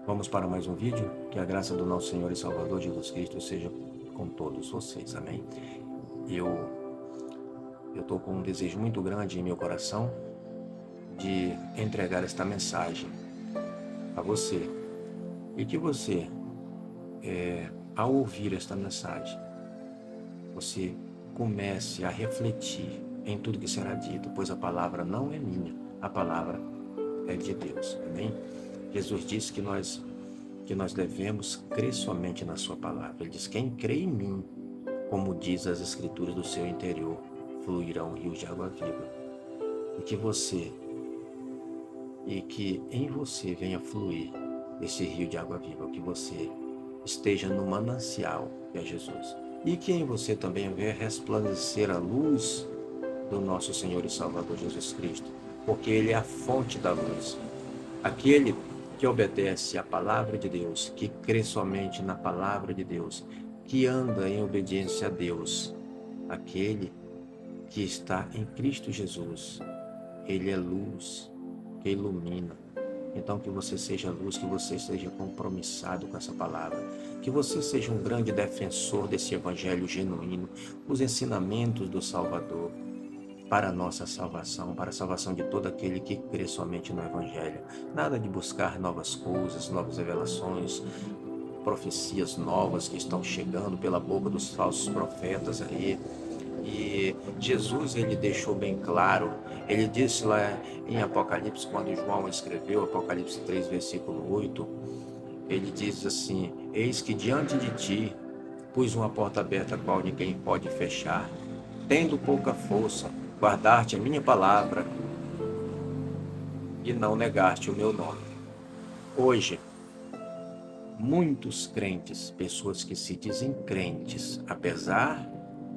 Vamos para mais um vídeo. Que a graça do nosso Senhor e Salvador Jesus Cristo seja com todos vocês. Amém? Eu estou com um desejo muito grande em meu coração de entregar esta mensagem a você. E que você, ao ouvir esta mensagem, você comece a refletir em tudo que será dito, pois a palavra não é minha, a palavra é de Deus. Amém? Jesus disse que nós devemos crer somente na sua palavra. Ele diz: quem crê em mim, como diz as escrituras, do seu interior fluirão rios de água viva. E que em você venha fluir esse rio de água viva, que você esteja no manancial que é Jesus. E que em você também venha resplandecer a luz do nosso Senhor e Salvador Jesus Cristo, porque Ele é a fonte da luz. Aquele que obedece à palavra de Deus, que crê somente na palavra de Deus, que anda em obediência a Deus, aquele que está em Cristo Jesus, Ele é luz que ilumina. Então que você seja luz, que você seja compromissado com essa palavra, que você seja um grande defensor desse evangelho genuíno, os ensinamentos do Salvador, para a nossa salvação, para a salvação de todo aquele que crê somente no Evangelho. Nada de buscar novas coisas, novas revelações, profecias novas que estão chegando pela boca dos falsos profetas aí. E Jesus, ele deixou bem claro, ele disse lá em Apocalipse, quando João escreveu, Apocalipse 3, versículo 8, ele diz assim: eis que diante de ti pus uma porta aberta a qual ninguém pode fechar, tendo pouca força, guardar-te a minha palavra e não negaste o meu nome. Hoje, muitos crentes, pessoas que se dizem crentes, apesar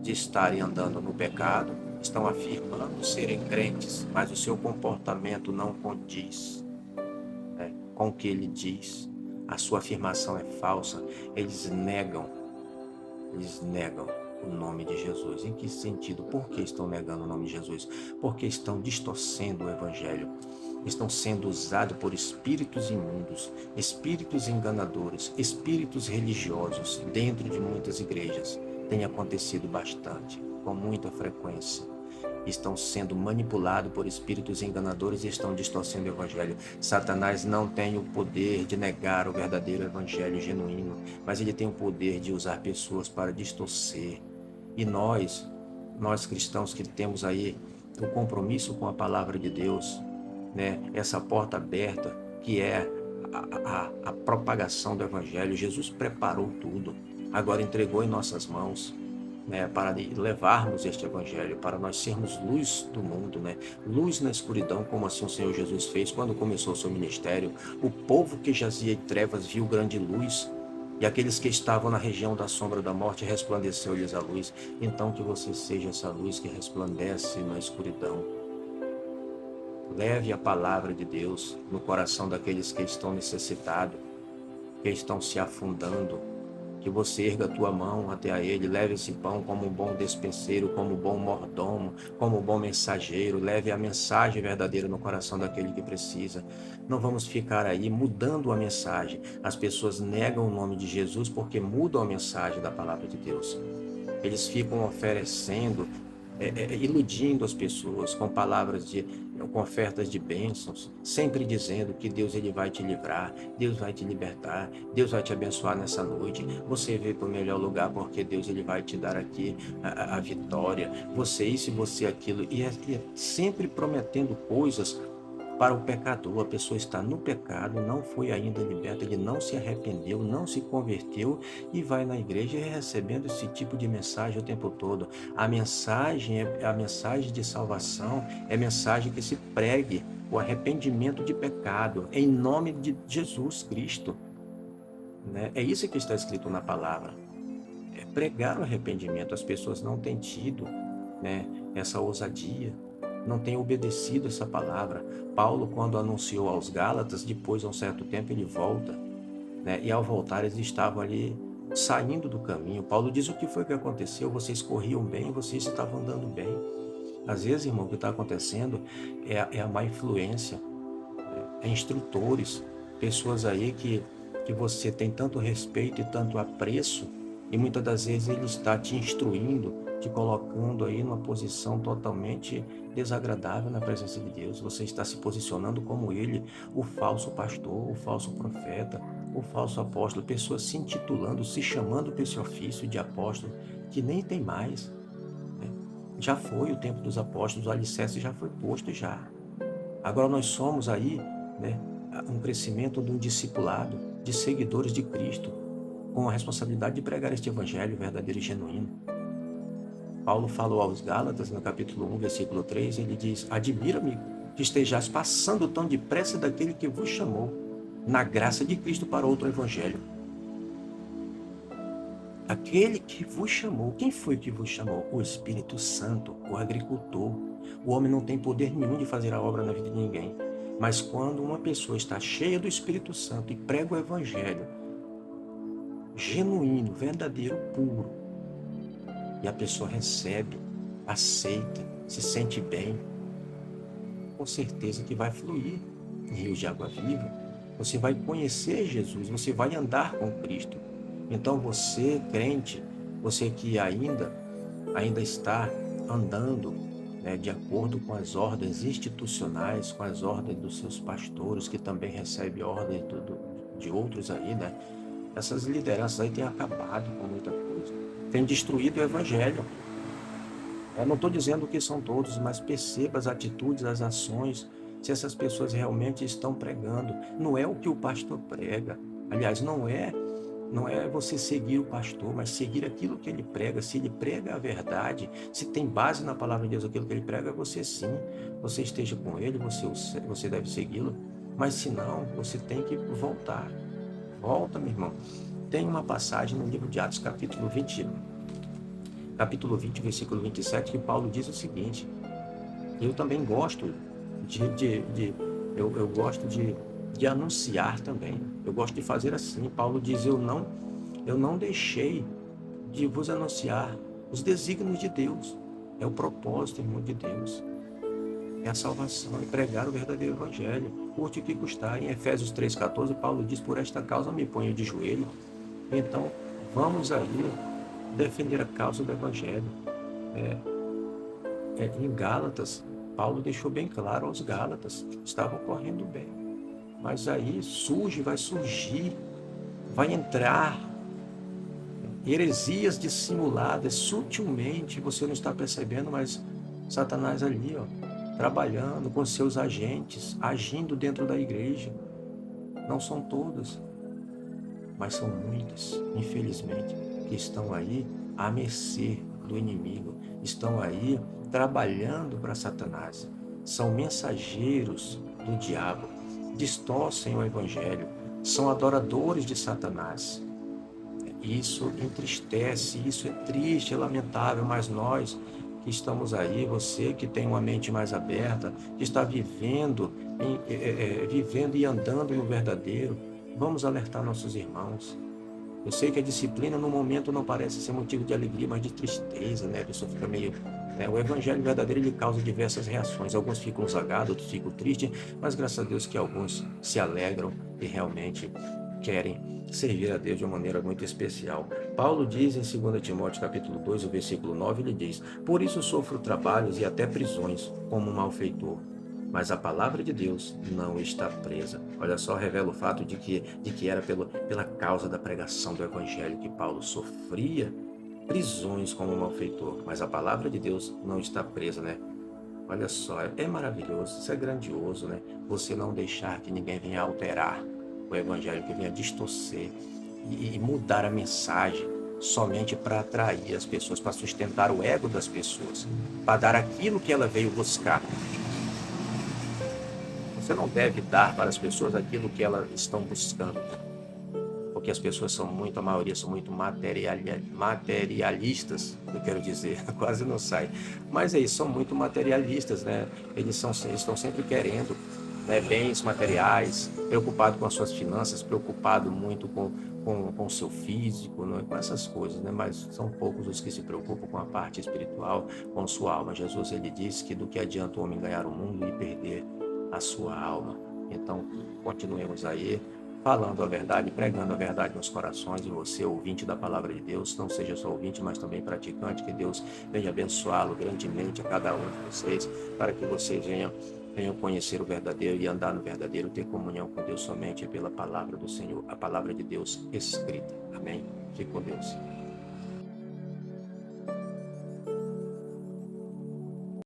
de estarem andando no pecado, estão afirmando serem crentes, mas o seu comportamento não condiz com o que ele diz. A sua afirmação é falsa. Eles negam o nome de Jesus. Em que sentido? Por que estão negando o nome de Jesus? Porque estão distorcendo o evangelho. Estão sendo usados por espíritos imundos, espíritos enganadores, espíritos religiosos dentro de muitas igrejas. Tem acontecido bastante, com muita frequência. Estão sendo manipulados por espíritos enganadores e estão distorcendo o evangelho. Satanás não tem o poder de negar o verdadeiro evangelho genuíno, mas ele tem o poder de usar pessoas para distorcer. E nós cristãos que temos aí o compromisso com a palavra de Deus, essa porta aberta que é a propagação do evangelho, Jesus preparou tudo, agora entregou em nossas mãos, para levarmos este evangelho, para nós sermos luz do mundo, luz na escuridão, como assim o Senhor Jesus fez quando começou o seu ministério. O povo que jazia em trevas viu grande luz, e aqueles que estavam na região da sombra da morte resplandeceu-lhes a luz. Então que você seja essa luz que resplandece na escuridão. Leve a palavra de Deus no coração daqueles que estão necessitados, que estão se afundando. Que você erga a tua mão até a ele, leve esse pão como um bom despenseiro, como um bom mordomo, como um bom mensageiro, leve a mensagem verdadeira no coração daquele que precisa. Não vamos ficar aí mudando a mensagem. As pessoas negam o nome de Jesus porque mudam a mensagem da palavra de Deus. Eles ficam oferecendo, iludindo as pessoas com com ofertas de bênçãos, sempre dizendo que Deus ele vai te livrar, Deus vai te libertar, Deus vai te abençoar nessa noite, você veio para o melhor lugar porque Deus ele vai te dar aqui a vitória, você isso e você aquilo, e é sempre prometendo coisas para o pecador. A pessoa está no pecado, não foi ainda liberta, ele não se arrependeu, não se converteu e vai na igreja recebendo esse tipo de mensagem o tempo todo. A mensagem é a mensagem de salvação, é a mensagem que se pregue o arrependimento de pecado em nome de Jesus Cristo. É isso que está escrito na palavra. É pregar o arrependimento. As pessoas não têm tido essa ousadia, não tem obedecido essa palavra. Paulo, quando anunciou aos Gálatas, depois de um certo tempo ele volta, e ao voltar eles estavam ali saindo do caminho. Paulo diz: o que foi que aconteceu? Vocês corriam bem, vocês estavam andando bem. Às vezes, irmão, o que está acontecendo é a má influência, instrutores, pessoas aí que que você tem tanto respeito e tanto apreço, e muitas das vezes ele está te instruindo, te colocando aí numa posição totalmente desagradável na presença de Deus. Você está se posicionando como ele, o falso pastor, o falso profeta, o falso apóstolo, pessoas se intitulando, se chamando para esse ofício de apóstolo, que nem tem mais, né? Já foi o tempo dos apóstolos, o alicerce já foi posto já. Agora nós somos aí, né, um crescimento de um discipulado, de seguidores de Cristo, com a responsabilidade de pregar este evangelho verdadeiro e genuíno. Paulo falou aos Gálatas, no capítulo 1, versículo 3, ele diz: admira-me que estejais passando tão depressa daquele que vos chamou, na graça de Cristo, para outro evangelho. Aquele que vos chamou, quem foi que vos chamou? O Espírito Santo, o agricultor. O homem não tem poder nenhum de fazer a obra na vida de ninguém. Mas quando uma pessoa está cheia do Espírito Santo e prega o evangelho genuíno, verdadeiro, puro, e a pessoa recebe, aceita, se sente bem, com certeza que vai fluir rios de água viva. Você vai conhecer Jesus, você vai andar com Cristo. Então você, crente, você que ainda está andando, né, de acordo com as ordens institucionais, com as ordens dos seus pastores, que também recebem ordens de outros aí, né? Essas lideranças aí têm acabado com muita coisa, têm destruído o evangelho. Eu não estou dizendo que são todos, mas perceba as atitudes, as ações, se essas pessoas realmente estão pregando. Não é o que o pastor prega. Aliás, não é você seguir o pastor, mas seguir aquilo que ele prega. Se ele prega a verdade, se tem base na palavra de Deus aquilo que ele prega, você sim, você esteja com ele, você deve segui-lo. Mas se não, você tem que voltar. Volta, meu irmão. Tem uma passagem no livro de Atos, capítulo 20, versículo 27, que Paulo diz o seguinte: eu também gosto eu gosto de anunciar também. Eu gosto de fazer assim. Paulo diz: eu não deixei de vos anunciar os desígnios de Deus. É o propósito, irmão, de Deus. É a salvação, é pregar o verdadeiro evangelho, custe o que custar. Em Efésios 3,14, Paulo diz: por esta causa me ponho de joelho. Então, vamos aí defender a causa do evangelho. Em Gálatas, Paulo deixou bem claro aos Gálatas, estavam correndo bem. Mas aí vai surgir, vai entrar heresias dissimuladas, sutilmente, você não está percebendo, mas Satanás ali, ó, trabalhando com seus agentes, agindo dentro da igreja. Não são todas, mas são muitas, infelizmente, que estão aí à mercê do inimigo, estão aí trabalhando para Satanás. São mensageiros do diabo, distorcem o evangelho, são adoradores de Satanás. Isso entristece, isso é triste, é lamentável, mas nós que estamos aí, você que tem uma mente mais aberta, que está vivendo e andando no verdadeiro, vamos alertar nossos irmãos. Eu sei que a disciplina no momento não parece ser motivo de alegria, mas de tristeza, né? A pessoa fica meio... O evangelho verdadeiro, ele causa diversas reações. Alguns ficam zagados, outros ficam tristes, mas graças a Deus que alguns se alegram e realmente querem servir a Deus de uma maneira muito especial. Paulo diz em 2 Timóteo capítulo 2, o versículo 9, ele diz: por isso sofro trabalhos e até prisões, como um malfeitor. Mas a palavra de Deus não está presa. Olha só, revela o fato de que era pela causa da pregação do evangelho que Paulo sofria prisões como um malfeitor. Mas a palavra de Deus não está presa, né? Olha só, é maravilhoso, isso é grandioso, né? Você não deixar que ninguém venha alterar o evangelho, que venha distorcer e mudar a mensagem somente para atrair as pessoas, para sustentar o ego das pessoas, para dar aquilo que ela veio buscar. Você não deve dar para as pessoas aquilo que elas estão buscando, porque as pessoas a maioria são muito materialistas, eu quero dizer, quase não sai, mas aí são muito materialistas, né? Eles estão sempre querendo, né, bens materiais, preocupado com as suas finanças, preocupado muito com o seu físico, né, com essas coisas, né? Mas são poucos os que se preocupam com a parte espiritual, com a sua alma. Jesus, ele disse que do que adianta o homem ganhar o mundo e perder a sua alma. Então, continuemos aí falando a verdade, pregando a verdade nos corações, e você, ouvinte da palavra de Deus, não seja só ouvinte, mas também praticante, que Deus venha abençoá-lo grandemente a cada um de vocês, para que vocês venham conhecer o verdadeiro e andar no verdadeiro, ter comunhão com Deus somente pela palavra do Senhor, a palavra de Deus escrita. Amém? Fique com Deus.